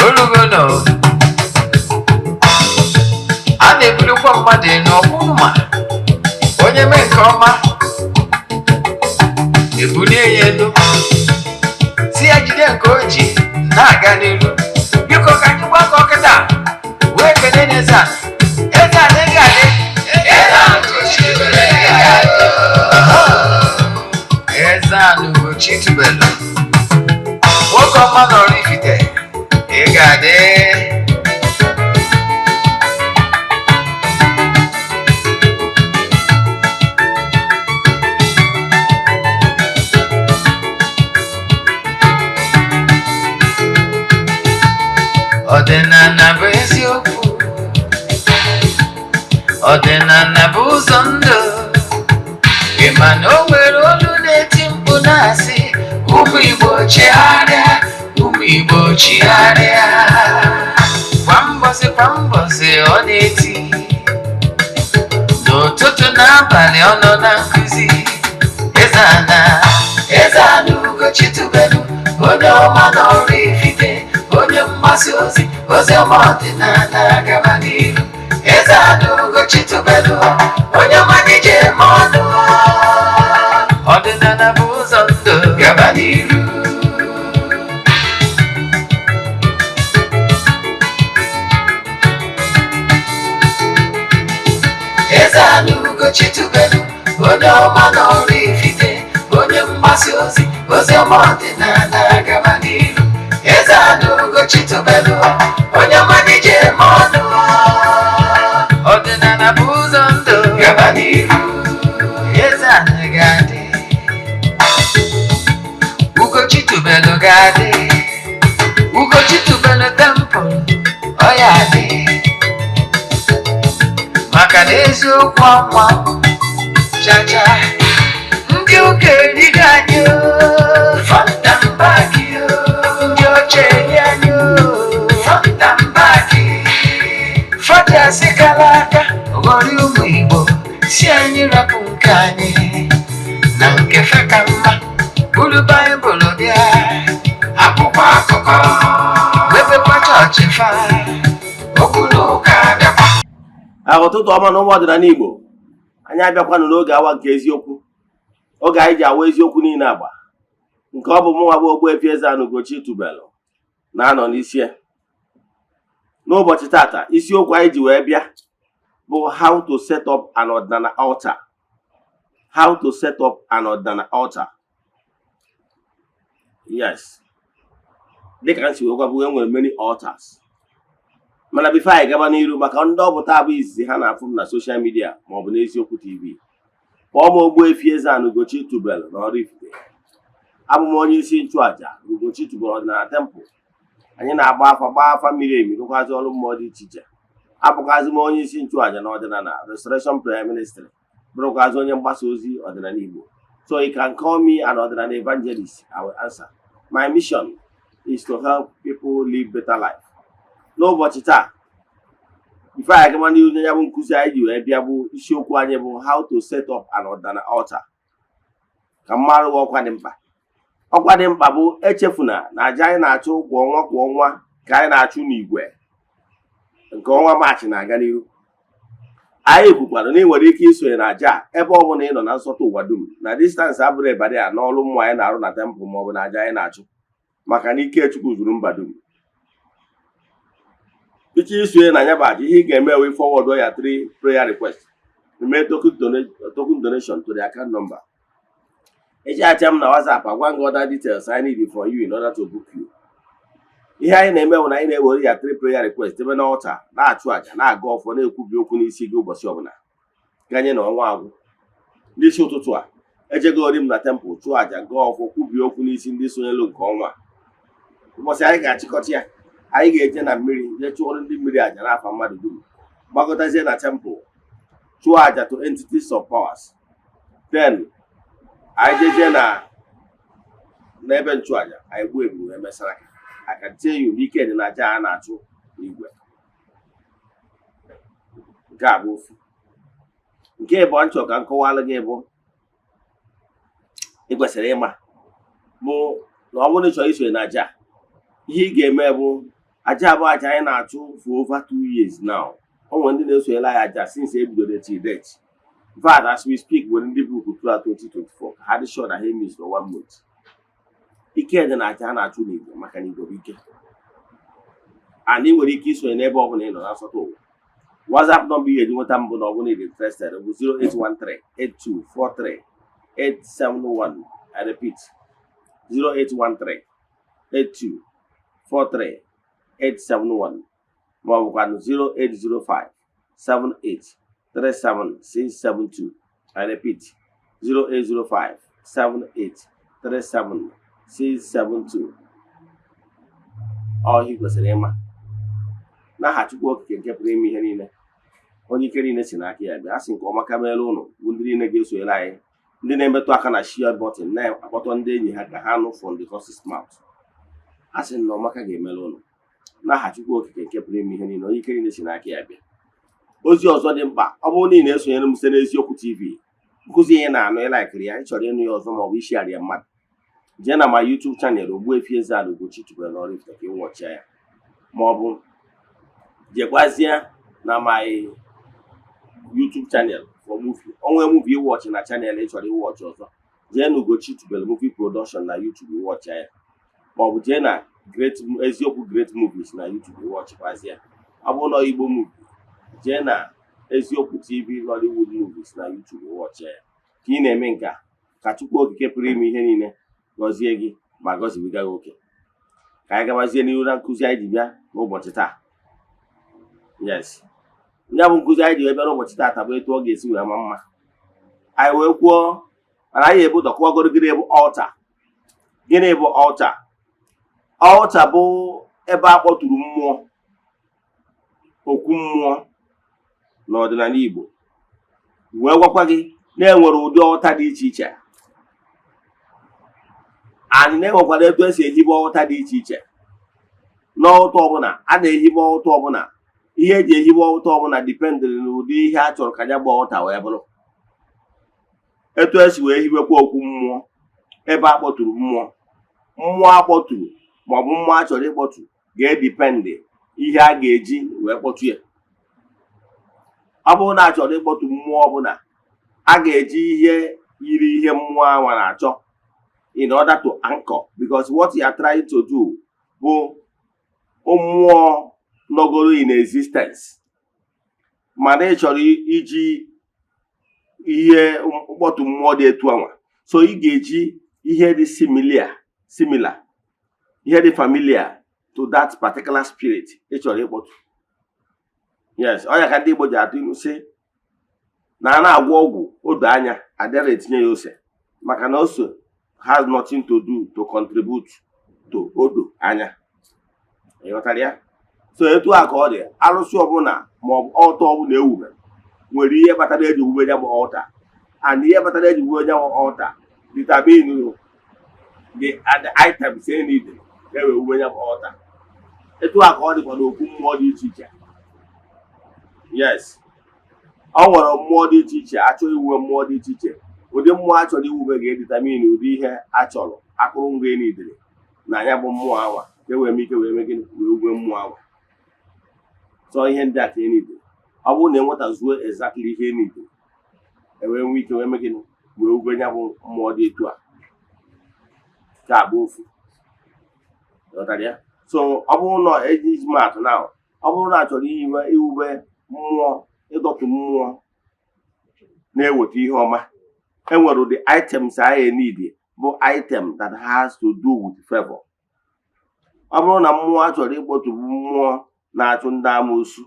Olugono a na-ebulukwa mmadụ n'ọkwụma onye mee nke ọma ebulie ya elu si ya jide nke o ji na-aga n'ilu. Biko ka anyị gbakọ kịta wee kene n'Eze-Ana. Eze-Ana ị ga-adị. Eze-Ana ugochitubelu nwoke ọma na oraifite ị ga-adị. Odinana bụ eziokwu, Odinana bụ ụzọ ndụ. Ị ma na o nwere olu na-eti mkpu na-asị ụmụ Igbo chigharịa, ụmụ Igbo chigharịa. Kwa mbọsị ọ na-eti, n'ụtụtụ n'abalị ọ nọ na nkụzi. Eze-Ana, Eze-Ana ugochitubelu onye ọma na oraifite, onye mgbasa ozi ọma ọdịnala gaba n'ihu. Eze-Ana ugochitubelu onye ọma n'ije eme ọnụ. Ọdịnala bụ ụzọ ndụ gaba n'ihu. Eze-Ana ugochitubelu onye ọma na oraifite, onye mgbasa ozi ọma ọdịnala gaba n'ihu. Eze-Ana ugochitubelu onye ọma n'ije eme ọnụ. Ọdịnala bụ ụzọ ndụ gaba n'ihu. Eze-Ana ga-adị, ugochitubelu ga-adị, ugochitubelu temple ọ ya adị. Maka na eziokwu ọnwa chacha ndị ụka erigo anyị fọntambaki, ndị oche eri anyị fọntambaki. Fọdụ asị kala aka ghọrọ ụmụ Igbo si anyị rapụ nke anyị na nke fe ka mma. Buru Baịbụl bịa, akwụkwọ akụkọ wepekwa chọọchị fa, okwu na ụka abịakwa. Ụtụtụ ọma na ụmụ ọdịnala Igbo, anyị abịakwanụ n'oge awa nke eziokwu, oge anyị ji awa eziokwu niile agba, nke ọ bụ mụnwa bụ Ogbuefi Eze-Ana ugochitubelu na-anọ n'isi. N'ụbọchị tata, isiokwu anyị ji wee bịa bụ how to set up an Odinana altar. How to set up an Odinana altar. Yes, dịka nsi wee gwa bụ enwere many altars. Mana bifo anyị gaba n'iru, maka ndị ọ bụ taa bụ izizi ha na-afụ m na soshal midia maọbụ n'eziokwu TV, kpọọ m Ogbuefi Eze-Ana ugochitubelu na oraifite. Abụ m onye isi nchụaja ugochitubelu ọdịnala temple. Anyị na-agba afa mmiri emi, rụkwazi ọrụ mmụọ dị iche iche. Abụkwazi m onye isi nchụaja na ọdịnala Restoration Prayer Ministry, bụrụkwazi onye mgbasa ozi ọdịnala Igbo. So you can call me an Odinana evangelist. I will answer. My mission is to help people live better life. N'ụbọchị taa, ife anyị gama n'ihu ya bụ nkụzi anyị ji wee bịa bụ isiokwu anyị bụ how to set up an Odinana altar. Ka mmadụ ọkwa dị mkpa. Ọkwa dị mkpa bụ echefuna na aja anyị na-achụ kwa ọnwa ka anyị na-achụ n'igwe nke ọnwa Maachị na-aga n'ihu. Anyị kwukwara na ị nwere ike isonye na aja ebe ọ bụla ị nọ na nsọtụ ụwa dum, na distansị abụrụ ebadị a n'ọrụ mmụọ anyị na-arụ na tempụl maọbụ na aja anyị na-achụ, maka na ike Chukwu zuru mba dum. Iche isonye na anya bụ aja, ihe ị ga-eme wee forward ya 3 prayer requests. Mee token donation to the account number. Eji acha m na WhatsApp agwa gị other details I need for you in order to book you. Ihe anyị na-eme bụ na anyị na-ewere ya 3 prayer requests ebe na altar, na-achụ aja, na-aga ọfọ, na-ekwubi okwu n'isi gị ụbọchị ọbụla ganye na ọnwa agwụ. Ndị isi ụtụtụ a ejegori m na temple chụọ aja, gaa ọfọ, kwubi okwu n'isi ndị sonyelu nke ọnwa. Ụbọchị anyị ga-achịkọta ya, anyị ga-eje na mmiri jee chụọrọ ndị mmiri aja n'afa mmadụ dum, gbakọtazie na temple chụọ aja to entities of powers. Then anyị jeje n'ebe nchụaja, anyị gbuo ebu emesara. I can tell you n'ike dị na aja a na-achụ n'igwe. Nke a bụ ofu. Nke bụ nchọ ka nkọwalụ gị bụ ị kwesịrị ịma bụ na ọ bụrụ na ị chọrọ isonye na aja, ihe ị ga-eme bụ aja bụ aja anyị na-achụ for over 2 years now. O nwere ndị na-esonyela ya aja since e bidoro till date. In fact, as we speak, when ndị book throughout 2024, ha dị sure na ha emis for 1 month. Ike dị na aja a na-achụ n'Igbo maka na Igbo bụ ike. And ị nwere ike isonye n'ebe ọ bụla ị nọ n'asọtụ ụwa. WhatsApp number ị ga-eji nweta mbụ na ọ bụla ị dị interested bụ 08138243871. I repeat, 08138243871 ma ọ bụkwa 08057837672. I repeat, 08057837672. Ọ ihe kwesịrị ịma n'aha Chukwu Okike nke pụrụ ime ihe niile, onye ike niile si n'aka ya bịa. A sị nke ọma ka meere ụnụ bụ ndị niile ga-esonyere anyị, ndị na-emetụ aka na share button na-akpọtọ ndị enyi ha ka ha nụ from the horse's mouth. A sị na ọmaka ga-emere ụnụ n'aha Chukwu Okike nke pụrụ ime ihe niile, onye ike niile si n'aka ya bịa. Ozi ọzọ dị mkpa, ọ bụrụ na ị na-esonyere m site n'Eziokwu TV, nkụzi ihe na-anụ ịlaikiri ya, ịchọrọ ịnụ ya ọzọ ma ọ bụ ishare ya mmadụ, jee na ma YouTube channel Ogbuefi Eze-Ana Ugochitubelu na oraifite ka ị wọchịa ya, ma ọ bụ jekwazie na my YouTube channel for movie. Onwe movie watch na channel ị chọrọ iwatch ọzọ, jee na Ugochitubelu movie production na YouTube watch ya, ma ọ bụ jee na Eziokwu Great Movies na YouTube watch kwazie. Ọ bụ na Igbo movie, jee na Eziokwu TV Nollywood Movies na YouTube watch ya. Ka ị na-eme nke a, ka Chukwu Okike pụrụ ime ihe niile gọzie gị ma gọzibiga gị oke. Ka anyị gabazie n'ihu na nkụzi anyị ji bịa n'ụbọchị taa. Yes, ya bụ nkụzi anyị ji bịa n'ụbọchị taa bụ etu ọ ga-esi wee ma mma. Anyị wee kwuo mana anyị ebu dọkụwagoro gịnị bụ altar. Gịnị bụ altar? Altar bụ ebe a kpọtụrụ mmụọ, okwu mmụọ n'ọdịnala Igbo. Wee gwakwa gị na-enwere ụdị altar dị iche iche. Anyị na-enwekwara etu esi ehibe altar dị iche iche. N'altar ọbụla, a na-ehibe altar ọbụla, ihe eji ehibe altar ọbụla dipendịrị n'ụdị ihe a chọrọ ka ya gba altar wee bụrụ. Etu esi wee hibekwa okwu mmụọ, ebe a kpọtụrụ mmụọ, mmụọ a kpọtụrụ maọbụ mmụọ a chọrọ ịkpọtụ ga-edipendị ihe a ga-eji wee kpọtụ ya. Ọ bụrụ na a chọrọ ịkpọtụ mmụọ ọbụla, a ga-eji ihe yiri ihe mmụọ ahụ na-achọ in order to anchor, because what you are trying to do bụ mmụọ nọgoro in existence, mana ị chọrọ iji ihe mkpọtụ mmụọ dị etu anwa, so ị ga-eji ihe dị similar, ihe dị familiar to that particular spirit ị chọrọ ịkpọtụ. Yes, ọ ya ka ndị Igbo ji atụ ilu sị na a na-agwọ ọgwụ odo anya adịrị etinye ya ose, maka na ose has nothing to do to contribute to odo anya. Ịghọtara ya? So etu a ka ọ dị, arụsị ọbụla maọbụ altar ọbụla ewube nwere ihe kpatara eji wube ya bụ altar, and ihe kpatara eji wube ya bụ altar determine the items e need ka e wee wube ya bụ altar. Etu a ka ọ dịkwa n'okwu mmụọ dị iche iche. Yes, ọ nwere mmụọ dị iche iche, achọrọ iwube mmụọ dị iche iche. Ụdị mmụọ a chọrọ iwube ga-edetermine ụdị ihe a chọrọ, akụrụngwa e nidere na ya bụ mmụọ awa ka e wee mee ike wee mee gịnị wee wube mmụọ awa. So ihe ndị a ka e nidere. Ọ bụrụ na enwetazuo exactly ihe e nidere, e wee nwee ike wee mee gịnị wee wube ya bụ mmụọ dị etu a. Ka abụ ofu. Ịghọtara ya? So ọ bụrụ na eji maatụ na ọ bụrụ na a chọrọ iwube mmụọ, ịdọtụ mmụọ na-eweta ihe ọma, enwere ụdị items anyị need bụ item that has to do with favor. Ọ bụrụ na mmụọ a chọrọ ịkpọtụ mmụọ na-achụ ndị amoosu,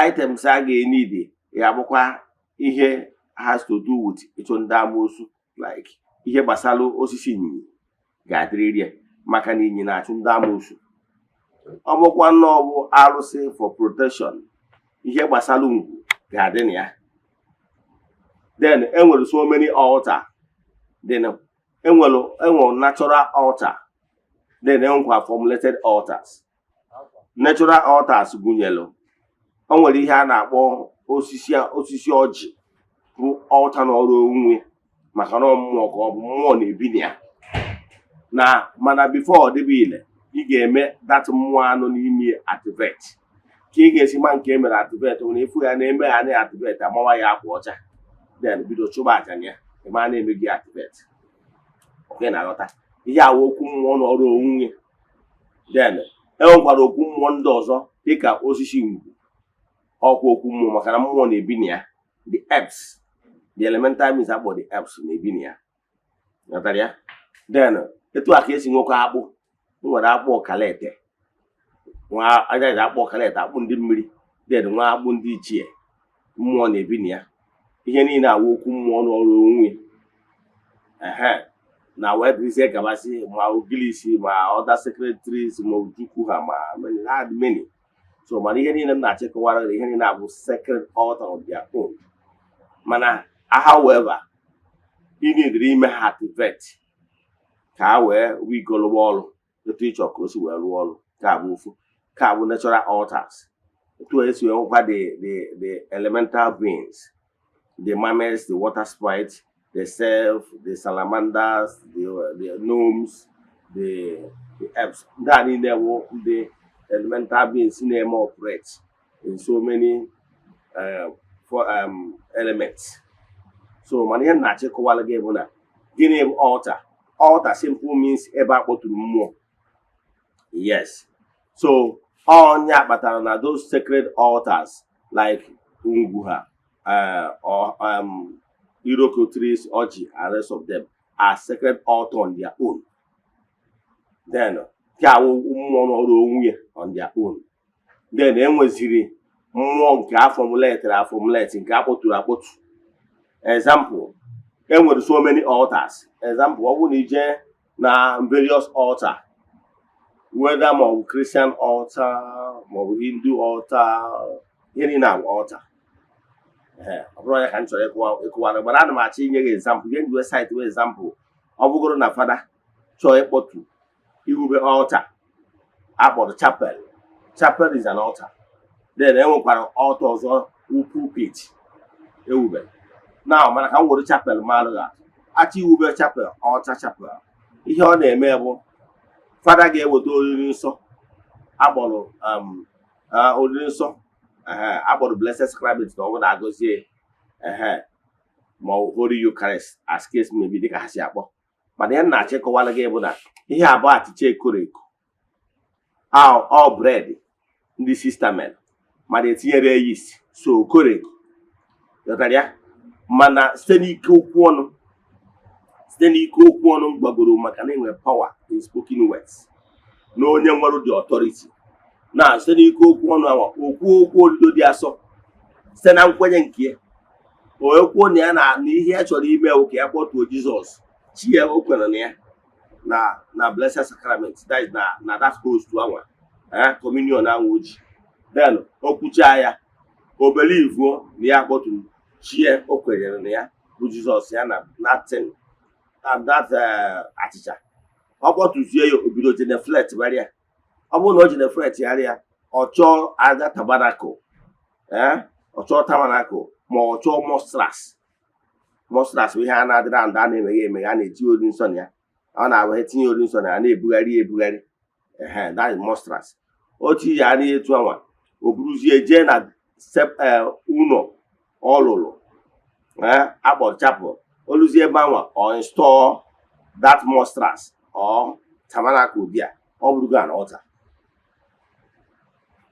items a ga-enid ya bụkwa ihe has to do with ịchụ ndị amoosu, like ihe gbasara osisi ịnyịnya ga-adịrịrị ya, maka na ịnyịnya na-achụ ndị amoosu. Ọ bụkwa na ọ bụ arụsị for protection, ihe gbasara ngwu ga-adị na ya. Then enwere so many altar. Then enwere natural altar. Then enwere formulated altars. Natural altars gụnyere, o nwere ihe a na-akpọ osisi ọjị bụ altar n'ọrụ onwe, maka na mmụọ ka ọ bụ mmụọ na-ebi na ya. Mana before ọ dịbe ile, ị ga-eme that mmụọ anụ n'ime activate ka ị ga-esi ma nke emere activate nwere efu ya na-eme ya na activate amawa ya akwa ọcha then bido chụba aja ya ma na-eme gị activate oke na-aghọta ihe awụ okwu mmụọ n'ọrụ onwunwe then enwekwara okwu mmụọ ndị ọzọ dịka osisi ngwu ọkwa okwu mmụọ maka na mmụọ na-ebi na ya the herbs the elemental beings akpọ the herbs na-ebi na ya ghọtara ya then etu a ka esi nwoke akpụ nwere akpụ ọkalete nwa agaghị akpụ ọkalete akpụ ndị mmiri then nwa akpụ ndị ichie mmụọ na-ebi na ya ihe niile awụ okwu mmụọ n'ọrụ onwe na wee dịzie gabasị ma ogilisi ma other secretaries ma ojukwu ha ma many so mana ihe niile m na-achịkọwara ihe niile abụ sacred altar of their own mana however ị na-edere ime ha activate ka ha wee wigolụwa ọrụ etu ịchọ ka o si wee rụọ ọrụ ka abụ ofu ka abụ natural altars etu esi wee nwekwa the elemental beings the mammals, the water sprites, the self, the salamanders, the gnomes, the herbs. That in there the elemental beings in them operate in so many elements. So man, here na chekwala gị bụ na gịnị bụ altar? Altar simple means ebe akpọtụrụ mmụọ. Yes. So ọnya kpatara na those sacred altars like ngwu or Iroko trees, Oji, and rest of them are sacred altar on their own. Then, on their own. Then, enweziri mmụọ nke formulate nke akpọtụrụ. Example, enwere so many altars. Example, ọ bụrụ na ije na various altar, whether more Christian altar, more Hindu altar, any now altar. Ọ bụrụ ya ka m chọrọ ịkụwara mana ana m achọ inye gị example ihe ndị website wee example ọ bụgoro na fada chọọ ịkpọtụ iwube altar akpọrọ chapel is an altar then enwekwara altar ọzọ pulpit ewube na mana ka m were chapel mara ya achọ iwube chapel altar chapel ihe ọ na-eme bụ fada ga-eweta oriri nsọ akpọrọ oriri nsọ akpọrọ blessed sacrament na ọ bụ na-agọzie ma Holy Eucharist as case maybe dịka ha si akpọ mana ya na-achịkọwala gị bụ na ihe abụọ achịcha ekoro eko all bread ndị sistamen mana etinyere yeast so okoro eko yọtara ya mana site n'ike okwu ọnụ gbagoro maka na enwere power in spoken words na onye nwere the authority na site n'ike okwu ọnụ awa okwu odido dị asọ site na nkwenye nke ya okwu na ya na ihe ya chọrọ ime ka ya kpọtuo Jizọs chi ya o kwere na ya na blessed sacrament that is na that host to anwa communion anwa oji then okwucha ya o believe na ya kpọturu chi ya o kwenyere na ya bụ Jizọs ya na nothing and that achịcha ọ kpọtuzie ya obido geneflet barịa ọ bụrụ na o geneflet ya ọ chọọ aja tabernacle ọ chọọ tabernacle ma ọ chọọ mostras bụ ihe a na-adịra ndụ a na-emeghe emeghe a na-eji ori nsọ na ya ọ na-abụ etinye ori nsọ na ya na-ebugharị that is mostras otu ya adịghị etu anwa o buruzie jee na ụlọ ọ lụrụ akpọrọ chapel oluzie ebe anwa ọ install that mostras or tabernacle bịa ọ bụrụgo an altar.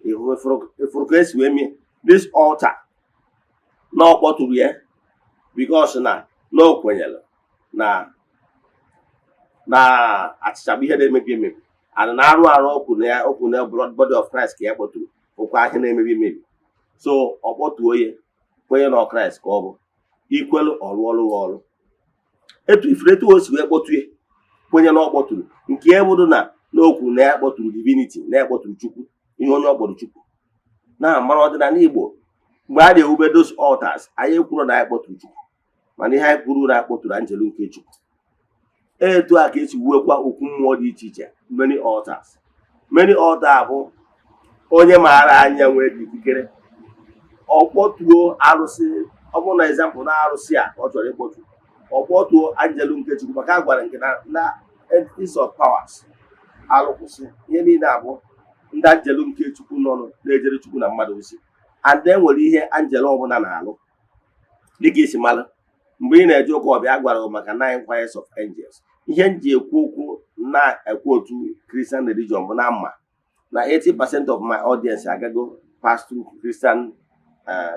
Ifuru ka esi wee mee this altar na ọ kpọtụrụ ya because na o kwenyere na achịcha bụ ihe na-emebi emebi and na-arụ okwu na body of Christ ka ya kpọtụrụ okwu ahịa na-emebi emebi so ọ kpọtụo ya kwenye na Christ ka ọ bụ ikwelu ọrụ etu o si wee kpọtụ ya kwenye na ọ kpọtụrụ nke ya bụrụ na n'okwu na ya kpọtụrụ divinity na ya kpọtụrụ Chukwu ihe onye ọ kpọrọ Chukwu na mara ọdịnala Igbo mgbe a na-ewube those altars anyị kwuru na ya kpọtụrụ Chukwu mana ihe anyị kwuru na ya kpọtụrụ anjelu nke Chukwu etu a ka esi wuekwa okwu mmụọ dị iche iche many altars bụ onye maara anya nwee dị ikikere ọ kpọtuo arụsị ọ bụrụ na example na arụsị a ọ chọrọ ịkpọtu ọ kpọtuo anjelu nke Chukwu maka a gwara nke na entities of powers alụkwụsị ihe niile abụ ndị anjelu nke Chukwu nọ na-ejere Chukwu na mmadụ ozi. And nwere ihe anjelu ọbụla na-alụ dịka isi mara mgbe ị na-eje ụka ọbịa gwara maka 9 choirs of angels. Ihe nji ekwu okwu na-ekwu otu Christian religion bụ na mma na 80% of my audience agago pass through Christian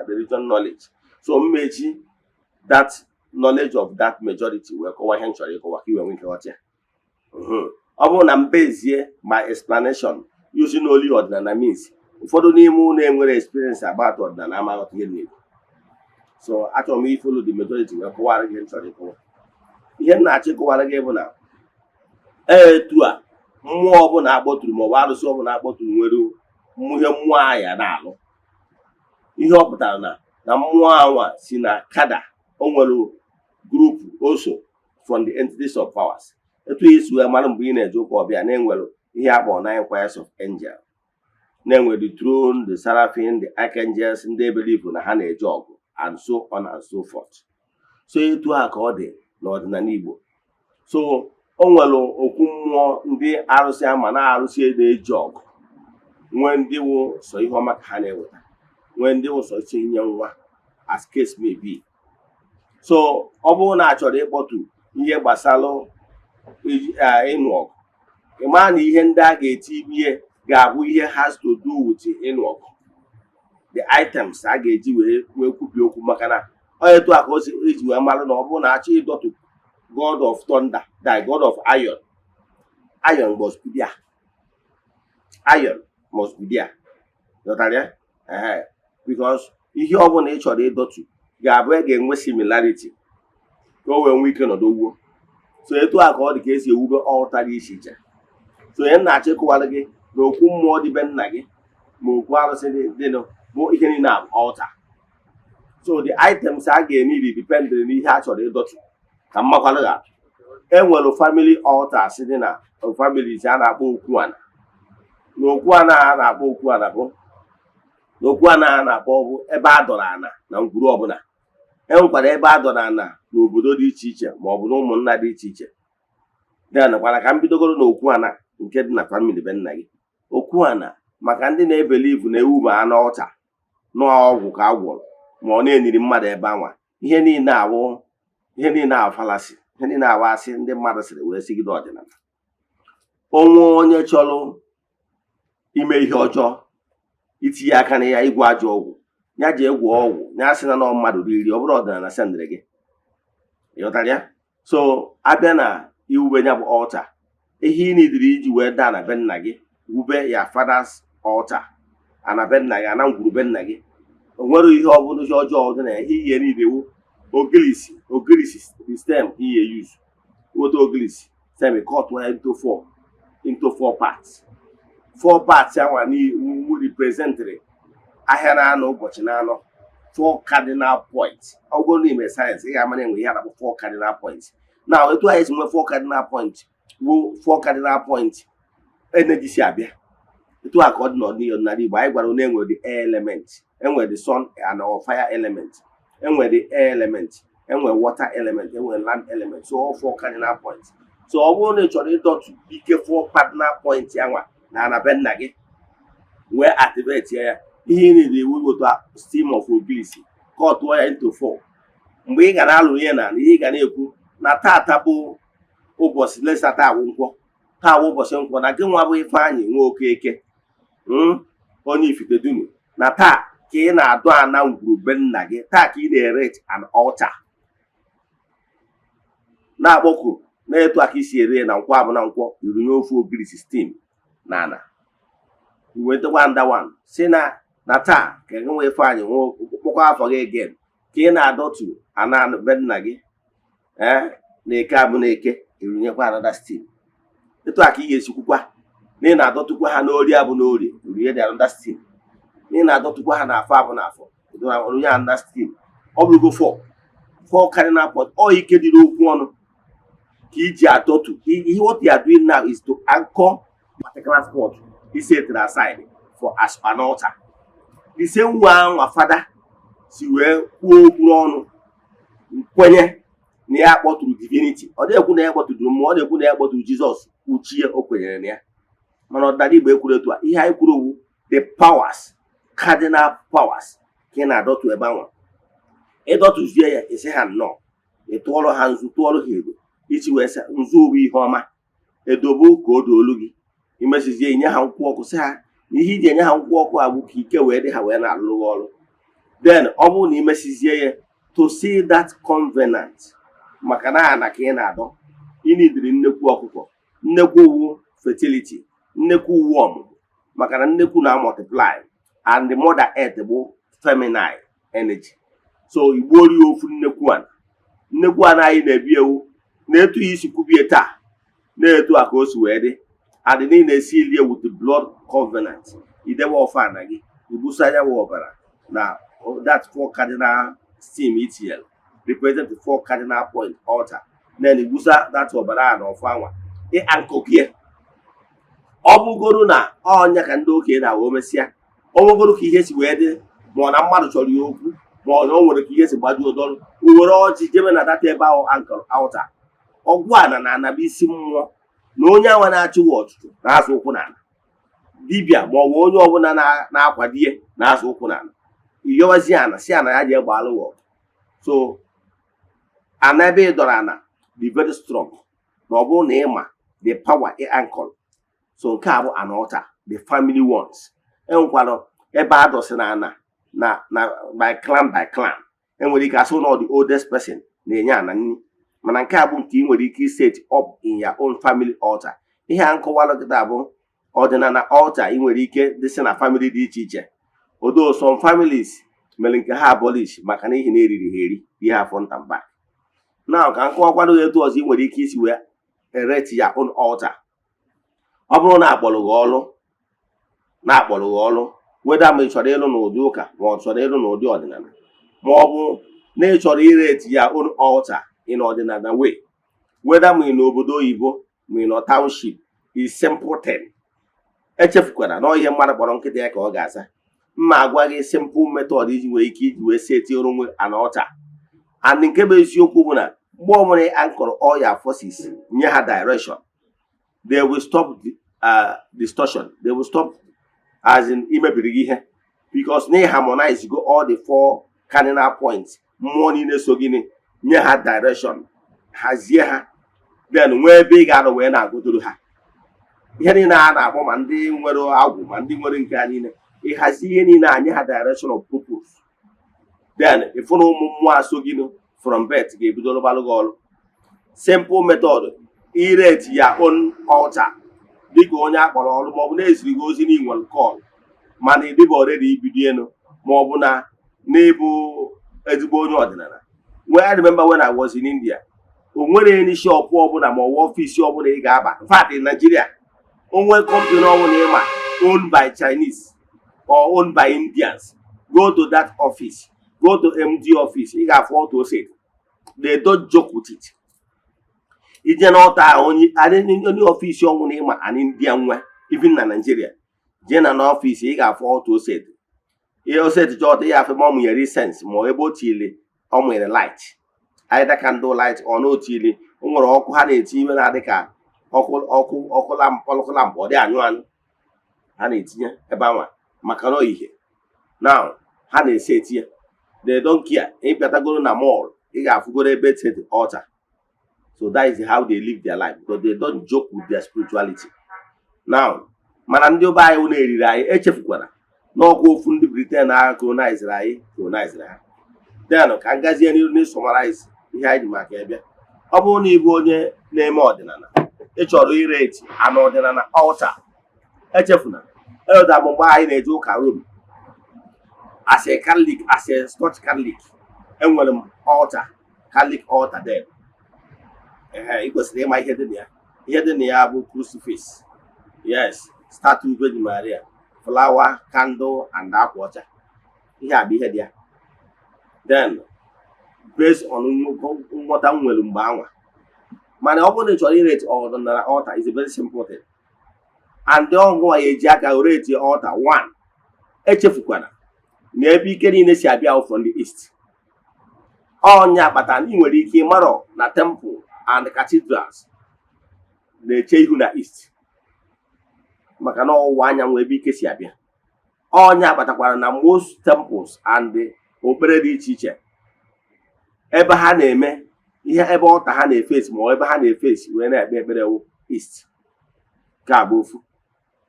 religion knowledge. So mmechi that knowledge of that majority wee kọwa ihe m chọrọ ịkọwa ka iwe nwee ike ghọta ya. Ọ bụrụ na mbezie my explanation using only ọdịnala means ụfọdụ n'ime unu enwere experience about ọdịnala amaghọta ihe na-ekwu. So achọrọ m ifolo the majority wee kọwara gị chọrọ ịkọwa. Ihe m na-achọ ịkọwara gị bụ na etu a mmụọ ọbụla akpọtụrụ maọbụ arụsị ọbụla akpọtụrụ nwere ihe mmụọ ahịa na-alụ. Ihe ọ pụtara na mmụọ anwa si na kada o nwere grupu also from the entities of powers. Etu isi wee mara mgbe ị na-eje ụka ọbịa na-enwere ihe akpọ 9 choirs of angel, na-enwere the throne, the seraphim, the archangels, ndị believe na ha na-eje ọgụ and so on and so forth. So etu a ka ọ dị n'ọdịnala Igbo. So o nwere okwu mmụọ ndị arụsị ama na-arụsị na-eji ọgụ, nwee ndị wụ sọ ihe ọma ka ha na-eweta, nwee ndị wụ sọ iche inye nwa as case may be. So ọ bụrụ na achọrọ ịkpọtụ ihe gbasara ịnụ ọgụ, ịma na ihe ndị a ga-eti ihe ga-abụ ihe has to do with ịnụ ọgụ, the items a ga-eji wee kwubi okwu, maka na etu a ka o si eji wee mara na ọ bụrụ na achọ ịdọtụ God of thunder, the God of iron, iron must be there. Iron must be there. Dọtara ya? Because ihe ọ bụla ị chọrọ ịdọtụ ga-abụ ga-enwe similarity ka o wee nwee ike nọdụwuo. So etu a ka ọ dị ka esi ewube altar dị iche iche. So ihe na-achọ ịkọwara gị na okwu mmụọ dị be nna gị ma okwu arụsị dị bụ ihe niile na altar. So the items a ga-enidi depend n'ihe a chọrọ ịdọtụ. Ka mmakwara ga enwere family altars dị na families a na-akpọ Okwu-Ana. N'okwu ana a na-akpọ Okwu-Ana bụ n'Okwu-Ana a na-akpọ bụ ebe a dọrọ ana na ngwuru ọbụla. Enwekwara ebe a dọrọ ana n'obodo dị iche iche ma ọ bụ na ụmụnna dị iche iche. Dịanakwara ka m bidogoro n'Okwu-Ana nke dị na family be nna gị. Okwu-Ana maka ndị na-ebelive na ewu ma anụ ọta n'ọgwụ ka agwọrọ ma ọ na-eniri mmadụ ebe anwa. Ihe niile awụ falasi, ihe niile awụ asị ndị mmadụ sịrị wee sigide ọdịnala. Onwe onye chọrọ ime ihe ọjọọ itinye aka na ya igwe ajọ ọgwụ, ya ji egwu ọgwụ, ya sị na nọ mmadụ riri, ọ bụrụ ọdịnala sendịrị gị. Ịghọtara ya? So abịa na iwube ya bụ ọlta, ihe ị nidiri iji wee daa na be nna gị, wube ya fathers altar ana be nna gị, ana ngwuru be nna gị. O nwere ihe ọ bụla ihe ọjọọ dị na ya. Ihe niile wu ogilisi the stem ihe use. What ogilisi stem cut into four parts. 4 parts ahụ ni representary ahịa na anọ ụbọchị na anọ. 4 cardinal points. Ọ bụrụ n'ime sayensị ị ga-ama enwe ihe na-akpọ 4 cardinal points. Now etu anyị si nwee 4 cardinal points bụ 4 cardinal points energy si abịa. Etu a ka ọ dị n'ọdịnala Igbo. Anyị gwara na enwere the air element, enwere the sun and or fire element, enwere the air element, enwere water element, enwere land element. So all 4 cardinal points. So ọ bụrụ na ị chọrọ ịdọtụ ike 4 cardinal points yanwa na be nna gị wee activate ya, ihe niile iwepụta steam of ogilisi cut ya into 4. Mgbe ị ga na-alụ ihe na ihe ị ga na-ekwu na tata bụ ụbọchị lesata awụ nkwọ, taa awụ ụbọchị nkwọ, na gị nwa bụ Ifeanyị nwa Okeke onye Ifite dunu, na taa ka ị na-adụ ana ngwuru be nna gị, taa ka ị na-erect an altar na-akpọku na-etu aka isi ere na nkwọ abụ na nkwọ irunye ofu ogilisi steam na ana wetakwa ndawan si na taa ka gị nwa Ifeanyị nwa kpọkwa afọ gị again ka ị na-adọtu ana be nna gị na eke abụ na eke irunyekwa another steam. Etu aka ị ga-esikwukwa na ị na-adọtụkwa ha n'ori abụ n'ori irunye dị another steam, na ị na-adọtụkwa ha n'afọ abụ n'afọ irunye another steam. Ọ bụrụgo 4 cardinal points. Ọ ike dị n'okwu ọnụ ka iji adọtụ. What you are doing now is to anchor particular spot he set to the side for as an altar. The same one my father si wee kwuo okwu ọnụ nkwenye na ya kpọtụrụ divinity. Ọ dịghị ekwu na ya kpọtụrụ mmụọ, ọ na-ekwu na ya kpọtụrụ Jizọs, uchie o kwenyere na ya. mana ọdịnala Igbo ekwuru etu a. Ihe anyị kwuru wu the powers, cardinal powers ka ị na-adọtụ ebe anwa. Ịdọtụzie ya isi ha nnọọ, ịtụọrọ ha nzu, tụọrọ ha ego iji wee sị nzu bụ ihe ọma, edobo ka o doolu gị. Imesizie inye ha nkwụ ọkụ, sị ha na ihe iji enye ha nkwụ ọkụ agwụ ka ike wee dị ha wee na-alụ ọrụ. Then ọ bụrụ na imesizie ya to see that covenant, maka na ana ka ị na-adọ, ị nidiri nnekwu ọkụkọ, nnekwu uwu fertility, nnekwu uwu ọmụmụ, maka na nnekwu na multiply and the mother earth bụ feminine energy. So Igbo ori ofu nnekwu ana anyị na-ebi ewu na-etu isi kwubie taa na-etu a ka o si wee dị, and niile esi ilie with the blood covenant. Idebe ofe ana gị, ibusa anya wụ ọbara na that 4 cardinal steam ETL represent the 4 cardinal point altar. Then ibusa that ọbara na ofe anwa ịankọkie. Ọ bụgoro na ọnya ka ndị okenye na wee mesịa, ọ bụgoro ka ihe si wee dị, ma ọ na mmadụ chọrọ ya okwu, ma ọ na o nwere ka ihe si gbajuo dọrọ, o were ọjị jebe na data ebe ahụ ankọrọ altar. Ogbuana na-anaba isi mmụọ na onye anwa na-achị ọchụchụ na-azụ ụkwụ n'ala. Dibịa ma ọ bụ onye ọbụla na-akwado ihe na-azụ ụkwụ n'ala. Iyọwazi ana si ana ya jee gbalụ ọgụ. So ana ebe ị dọrọ ana dị very strong, na ọ bụrụ na ịma the power ị ankọrọ. So nke a bụ an altar, the family ones. Enwekwara ebe a dọsịrị ana na by clan by clan. Enwere ike asụ na the oldest person na-enye ana nri, mana nke a bụ nke ị nwere ike set up in your own family altar. Ihe a nkọwalụ kịta bụ ọdịnala altar ị nwere ike dịsị na family dị iche iche. Although some families mere nke ha abolish maka na ihe na-eriri ha eri ihe afọ ntamba. Now ka nkọwakwado ya etu ọzọ ị nwere ike isi wee erect your own altar. Ọ bụrụ na akpọrọ gị ọrụ, weda ma ị chọrọ ịlụ n'ụdị ụka ma ọ chọrọ ịlụ n'ụdị ọdịnala, ma ọ bụ na ị chọrọ irect your own altar in ọdịnala way, weda ma ị n'obodo oyibo ma ị nọ township, is simple thing. Echefukwara na ihe mmadụ kpọrọ nkịta ya ka ọ ga-aza. Mma agwa gị simple method iji nwee ike iji wee seti onwe an altar. And nke bụ eziokwu bụ na mgbe ọbụla ị ankọrọ all your forces, nye ha direction, they will stop distortion. They will stop as in imebiri gị ihe, because na harmonize go all the 4 cardinal points. Mmụọ niile so gịnị nye ha direction, hazie ha, then nwee ebe ị ga-anọ wee na-agụtụrụ ha. Ihe niile a na-akpọ ma ndị nwere agwụ ma ndị nwere nke a niile, ịhazi ihe niile anye ha direction of purpose. Then ịfụ na ụmụ mmụọ aso gịnị from birth ga-ebidoro balụ gị ọrụ. Simple method, irect your own altar dịka onye akpọrọ ọrụ, maọbụ na-eziri gị ozi n'inwere call mana ịdịba already ibido elu, maọbụ na n'ịbụ ezigbo onye ọdịnala. When I remember when I was in India, o nwere any shop ọbụla ma ọ bụ ọfịs ọbụla ị ga-aba. In fact, in Nigeria, o nwere company ọbụla ịma owned by Chinese or owned by Indians, go to that office, go to MD office, ị ga-afụ auto set. They don't joke with it. Ije n'ọta onye ọfịs ọbụla ịma an Indian nwe, even na Nigeria, je na n'ọfịs ị ga-afụ auto set. Ihe set jọta ya afọ ma ọ mụnyere sense, ma ebe o tile ọ nwere light, either candle light or no tili. O nwere ọkụ ha na-etinye iwe na-adị ka ọkụ lamp, ọ dị anyụ anyụ, ha na-etinye ebe anwa maka na ihe. Now ha na-ese etinye, they don't care. Ịbịatagoro na mall, ị ga-afụgoro ebe set altar. So that is how they live their life, because they don't joke with their spirituality. Now mana ndị ọba anyị na-eriri anyị echefukwara n'ọkwa ofu ndị Britain agha colonizere ha. Then ka ngazie n'iru summarize ihe anyị ji maka ebe. Ọ bụrụ na ịbụ onye na-eme ọdịnala, ị chọrọ ireti an ọdịnala altar, echefuna elda bụ mgbe anyị na-eje ụka Rome. As a Catholic, as a Scotch Catholic, enwere m altar, Catholic altar there. Ị kwesịrị ịma ihe dị na ya. Ihe dị na ya bụ crucifix, yes, statue Virgin Maria, flower, candle, and akwa ọcha. Ihe a bụ ihe dị ya. Then based on nghọta m nwere mgbe anwa, mana ọ bụrụ na ị chọrọ ireti ọdịnala altar, is a very simple thing. And ọgwụ ya eji aka reti altar. 1, echefukwana na ebe ike niile si abịa from the east. Ọnya akpata na ị nwere ike ịmarọ na temple and cathedrals na-eche ihu na east. maka na ọwụwa anyanwụ ebe ike si abịa. Ọnya kpatakwara na most temples and okpere dị iche iche ebe ha na-eme ihe, ebe ọta ha na-efesi ma ebe ha na-efesi wee na-ekpe ekpere wụ east. Ka bụ ofu.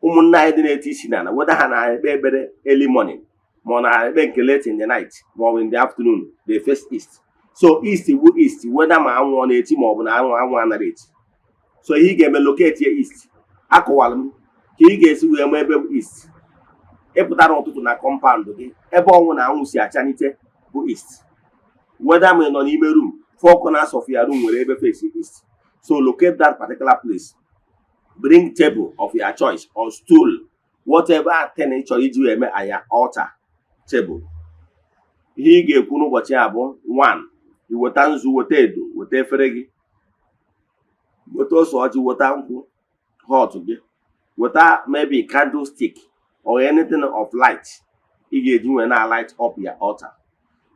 Ụmụnne anyị dị na-eti isi n'ala, whether ha na-ekpe ekpere early morning ma ọ na-ekpe nke late in the night ma ọ bụ in the afternoon, they face east. So east wu east, whether ma anwụ ọ na-eti ma ọ bụ na anwụ anaghị eti. So ihe ị ga-eme locate ya east. Akọwara m ka ị ga-esi wee mee ebe bụ east. Ịpụtara ụtụtụ na compound gị ebe ọnwụ na anwụ si achanite bụ east. Whether ma ị nọ n'ime room, 4 corners of your room nwere ebe face east. So locate that particular place. Bring table of your choice or stool, whatever ten ị chọrọ iji eme aya altar table. Ihe ị ga-ekwu n'ụbọchị a bụ 1. Iweta nzu, weta edo, weta efere gị, weta ose ọjị, weta nkwụ hot gị, weta maybe candlestick or anything of light ị ga-eji nwee na light up your altar.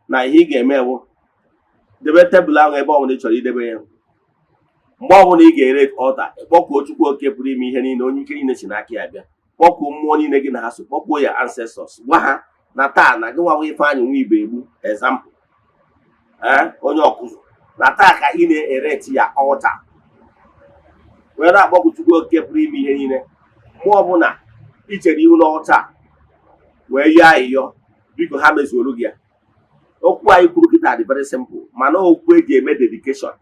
Na ihe ị ga-eme bụ debe tebụl ahụ ebe ọbụla ị chọrọ idebe ya. Mgbe ọbụla ị ga-ere altar, kpọkuo Chukwu oke pụrụ ime ihe niile, onye ike niile si n'aka ya bịa. Kpọkuo mmụọ niile gị na ha so, kpọkuo ya ancestors, gwa ha na taa na gị nwa Ifeanyị nwa Igbo egbu example, onye ọkụzụ, na taa ka ị na-ereti ya altar wee na-akpọku Chukwu oke pụrụ ime ihe niile. Mgbe ọbụla i chere ihu n'altar wee yọọ ayịyọ, biko ha mezuolu gị ya. Okwu anyị kwuru kịta dị very simple, mana okwu eji eme dedication.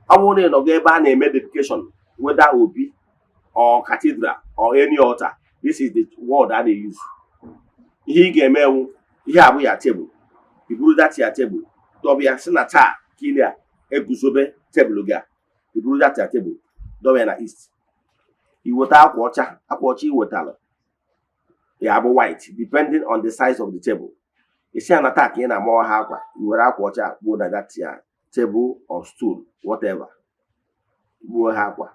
Ọ bụrụ na ị nọgo ebe a na-eme dedication, whether obi or cathedral or any altar, this is the word a na-use. Ihe ị ga-eme ewu, ihe abụ ya tebụl, iburu dat ya tebụl, dọbịa si na taa ka ị na-eguzobe tebụl gị a, iburu dat ya tebụl dọbịa na east. Iweta akwa ọcha iwetala ya bụ white, depending on the size of the table. Eze-Ana taa ka ị na-amawa ha akwa, iwere akwa ọcha kpuo na that ya table or stool, whatever, gbuo ha akwa.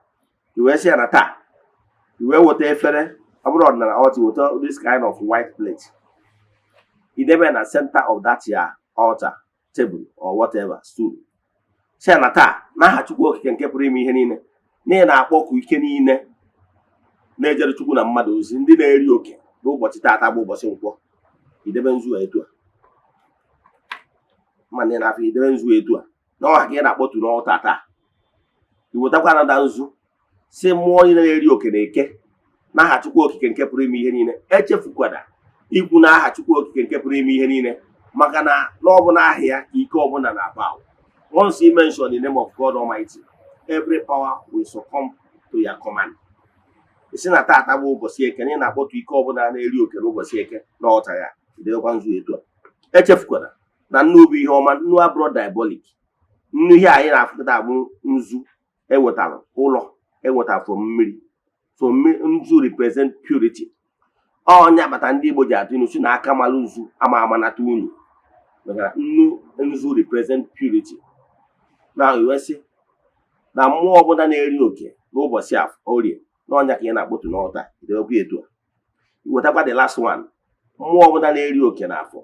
Iwe Eze-Ana taa, iwe weta efere, ọ bụrụ ọdịnala altar, weta this kind of white plate, idebe na center of that ya altar, table or whatever, stool. Eze-Ana taa, n'aha Chukwu okike nke pụrụ ime ihe niile, n'ihi na-akpọku ike niile na-ejere Chukwu na mmadụ ozi, ndị na-eri oke n'ụbọchị taata bụ ụbọchị Nkwọ, idebe nzu etu a. Ma ndị na-afọ idebe nzu etu a, n'ọha ka ị na-akpọtu n'altar taa. Iwetakwa na nzu, si mmụọ niile na-eri oke na eke n'aha Chukwu okike nke pụrụ ime ihe niile. Echefukwala ikwu n'aha Chukwu okike nke pụrụ ime ihe niile, maka na ọ bụ n'aha ya ka ike ọbụla na-aba. Once you mention the name of God Almighty, every power will succumb to your command. Isi na taata bụ ụbọchị eke, na ị na-akpọtu ike ọbụla na-eri oke n'ụbọchị eke n'altar ya, idebekwa nzu etu a. Echefukwala na nnu bụ ihe ọma, nnu abụrụ diabolic. Nnu ihe anyị na-afụta bụ nzu ewetara ụlọ, ewetara from mmiri. So nzu represent purity. Ọnya akpata ndị Igbo ji atụ inu si na aka malụ nzu ama amanata unu. Maka nzu represent purity. Na iwesị na mmụọ ọbụla na-eri oke n'ụbọchị afọ orie, n'ọnya ka ị na-akpọtu n'altar, idebekwa etu a. Iwetakwa the last one, mmụọ ọbụla na-eri oke n'afọ,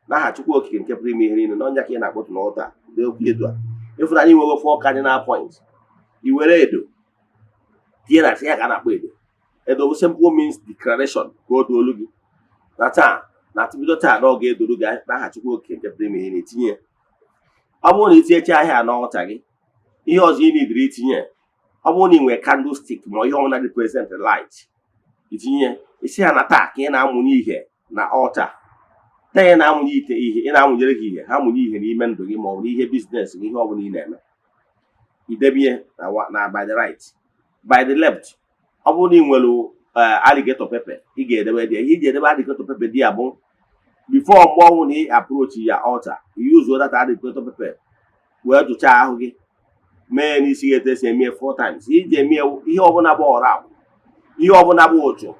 n'aha Chukwu okike nke pụrụ ime ihe niile, n'ọnya ka ị na-akpọtu n'altar, idebekwa etu a. Ịfụrụ anyị nwere 4 cardinal points. Iwere edo tinye na ya ka a na-akpọ edo. Edo bụ simple means declaration, ka o doolu gị na taa na atụbido taa na ọ ga-edolu gị n'aha Chukwu okike nke pụrụ ime ihe niile, tinye. Ọ bụrụ na itinyecha ahịa n'altar gị, ihe ọzọ ị nidiri itinye, ọ bụrụ na ị nwere candlestick ma ihe ọbụla represent light, itinye. Eze-Ana taa ka ị na-amụnye ihe na altar. Taa ị na-amụnye ite ihe, ị na-amụnyere gị ihe, ha mụnye ihe n'ime ndụ gị ma ọ bụ n'ihe biznes gị, ihe ọbụla ị na-eme. Idebie na by the right. By the left, ọ bụrụ na ị nwere alligator pepper, ị ga-edebe dị. Ihe iji edebe alligator pepper dị ya bụ before mgbe ọnwụ na ị approach ya altar, use that alligator pepper wee tụchaa ahụ gị, mee n'isi gị etu esi eme 4 times. Iji eme ihe ọbụla bụ ọra agwụ, ihe ọbụla bụ ụchụ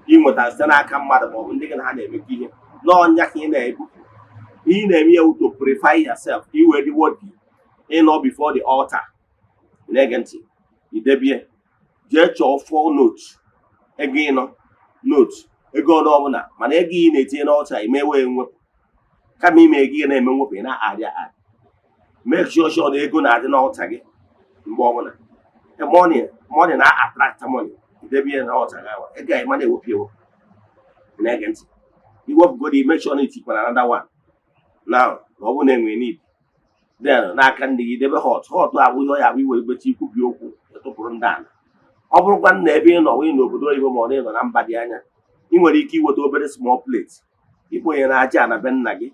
inweta site n'aka mmadụ ma ọ bụ ndị gị na ha na-emekọ ihe, n'ọnya ka ị na-ebupụ. Ihe na-eme ya to purify yourself, iwe dị worthy ịnọ before the altar. Na-ege ntị, idebie, jee chọọ 4 notes ego ịnọ, notes ego ọnụ ọbụla, mana ego ị na-etinye n'altar imewe enwepụ. Kama ime ego ị na-eme nwepụ, ị na-arịa arịa. Make sure na ego na-adị n'altar gị mgbe ọbụla. Money na-attract money. debie na altar gawa ega e mana ewopiewo na ege ntị iwepụgo dị make sure na itikwara another one now ọ bụ na enwe need then n'aka ndị gị debe hot abụghị ya bụ iwere becha ikwubi okwu tụpụrụ ndị ala ọ bụrụkwa na ebe ị nọ wee n'obodo oyibo ma ọ na ịnọ na mba dị anya ị nwere ike iweta obere small plate ikponye na aja na be nna gị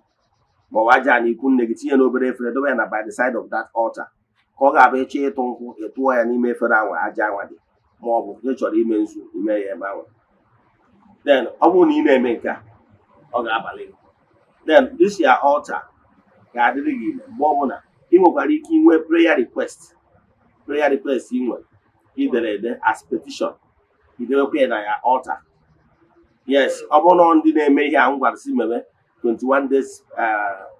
ma ọ bụ aja na ikwu nne gị tinye n'obere efere dobe ya na by the side of that altar ka ọ ga-abụ ịchọ ịtụ nkwụ ịtụọ ya n'ime efere anwa aja anwa dị ma ọ bụ ị chọrọ ime nzu ime ya ebe anwa then ọ bụrụ na ị na-eme nke a ọ ga-abalị gị then this your altar ga-adịrị gị ile mgbe ọbụla ị nwekwara ike inwe prayer request ị nwere idere ede as petition idewekwa ya na ya altar. Yes, ọ bụrụ na ndị na-eme ihe a m gwara si mebe 21 days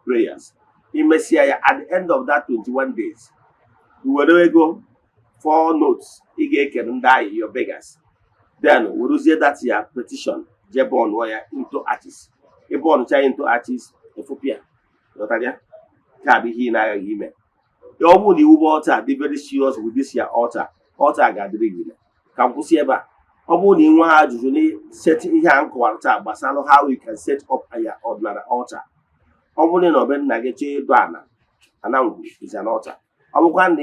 prayers imesịa ya at the end of that 21 days were ego 4 notes ị ga-ekere ndị ahụ your beggars then weruzie that ya petition je bọọlụ ya into arches ịbọọlụcha into arches efopia ghọtara ka bụ ihe ị na-agaghị ime ọ bụrụ na iwu bụ altar dị very serious with this your altar ga-adịrị gị ka m kwụsị ebe a ọ bụrụ na ị nwee ajụjụ na set ihe a m kọwara taa gbasara how we can set up your ordinary altar ọ bụrụ na ọbe nna gị chọọ ịdọ ana ngwu is an altar ọ bụkwa na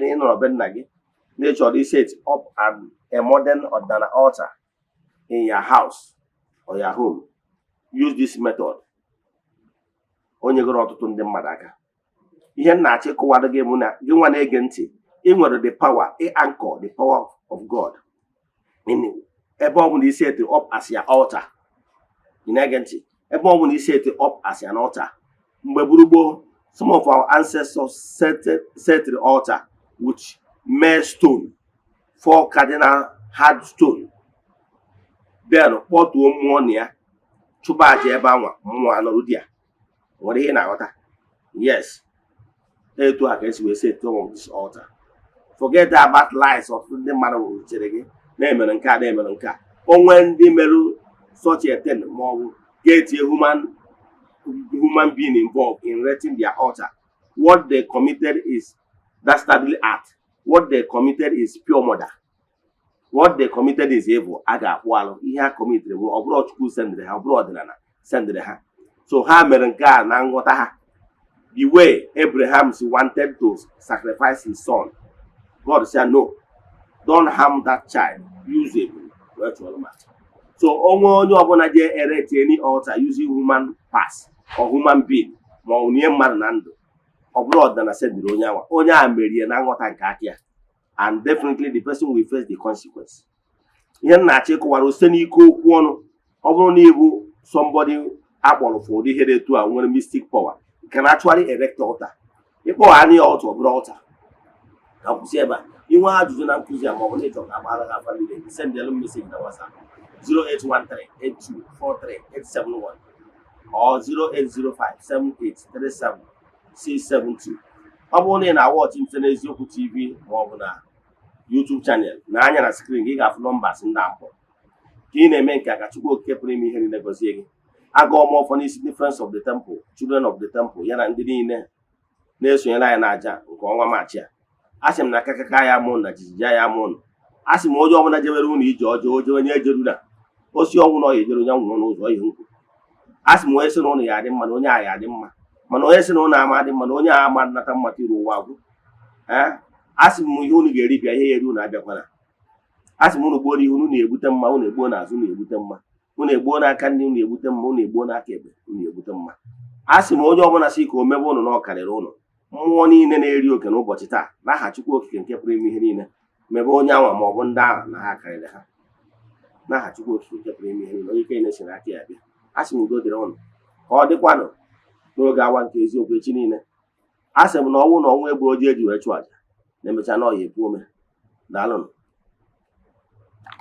ị nọrọ be nna gị na ị chọrọ set up a modern ordinary altar in your house or your home use this method onye goro ọtụtụ ndị mmadụ aka ihe nna achị kụwara gị mụ na gị nwa na-ege ntị ị nwere the power anchor the power of God ebe ọ bụla set up as your altar ị na-ege ntị ebe ọ bụla set up as an altar mgbe gburugburu some of our ancestors set the altar with mere stone 4 cardinal hard stone then kpọtuo mmụọ na ya chụba aja ebe anwa mmụọ anọrụ di ya nwere ihe na-aghọta yes etu a ka esi wee set up this altar forget about lies of ndị mmadụ chere gị na-emere nke a na-emere nke a onwe ndị merụ such a thing ma ọ bụ get a human being involved in erecting their altar. What they committed is dastardly act. What they committed is pure murder. What they committed is evil. Aga akwalu ihe ha committed bụ ọ bụrụ Chukwu sendere ha ọ bụrụ ọdịnala sendere ha so ha mere nke a na nghọta ha the way Abraham wanted to sacrifice his son. God said no, don't harm that child, use it virtual matter. So onye ọbụla je erect any altar using human parts or human being ma ọ nye mmadụ na ndụ ọ bụrụ ọdịnala sendere onye a merie na nghọta nke aka ya and definitely the person will face the consequence. Ihe nna achị kụwara site n'ike okwu ọnụ ọ bụrụ na ịbụ somebody akpọrọ for ụdị ihe dị etu a nwere mystic power you can actually erect altar. Ịkpọwa anya ya altar ọ bụrụ altar ka kwụsị ebe a inwe ajụjụ na nkụzi a ma ọ bụ na ịchọ ka agbara ha family send them message na WhatsApp 08138243871 or 08057837672. Ọ bụrụ na ị na-awọchị m site n'Eziokwu TV ma ọ bụ na YouTube channel na anya na screen gị ga-afụ nọmbas ndị akpọ ka ị na-eme nke a ka Chukwu Okike pụrụ ime ihe niile gọzie gị agụọ m ọfọ n'isi ndị Friends of the Temple, Children of the Temple ya na ndị niile na-esonyere anyị n'aja nke ọnwa Maachị a. Asị m na akakaka ya mụ na jijiji ya mụ nụ asị m onye ọbụla jebere unu ije ọjọọ oje onye ejerula osi ọnwụ na ọ ya ejere onye nwụrụ n'ụzọ ihe nkwu asị m onye sị na ụnụ ya adị mma na onye a ya adị mma mana onye sị na ụnụ ama adị mma na onye a ama nnata mmata iru ụwa agwụ asị m ihe unu ga-eripịa ihe ya eri unu abịakwana asị m unu gbuo n'ihu unu na-egbute mma unu egbuo n'azụ unu egbute mma unu egbuo n'aka ndị unu egbute mma unu egbuo n'aka ekpe unu egbute mma asị m onye ọbụla sị ka o mebe unu na ọ karịrị unu mmụọ niile na-eri oke n'ụbọchị taa n'aha Chukwu Okike nke pụrụ ime ihe niile mebe onye anwa ma ọ bụ ndị ahụ na ha karịrị ha n'aha Chukwu Okike nke pụrụ ime ihe niile onye ike na-esi n'aka ya bịa asị m udo dịrị ụnụ ka ọ dịkwanụ n'oge awa nke eziokwu echi niile asị m na ọnwụ na ọnwụ egbu oji eji wee chụọ aja na-emecha na ọya ekwu ome daalụnụ.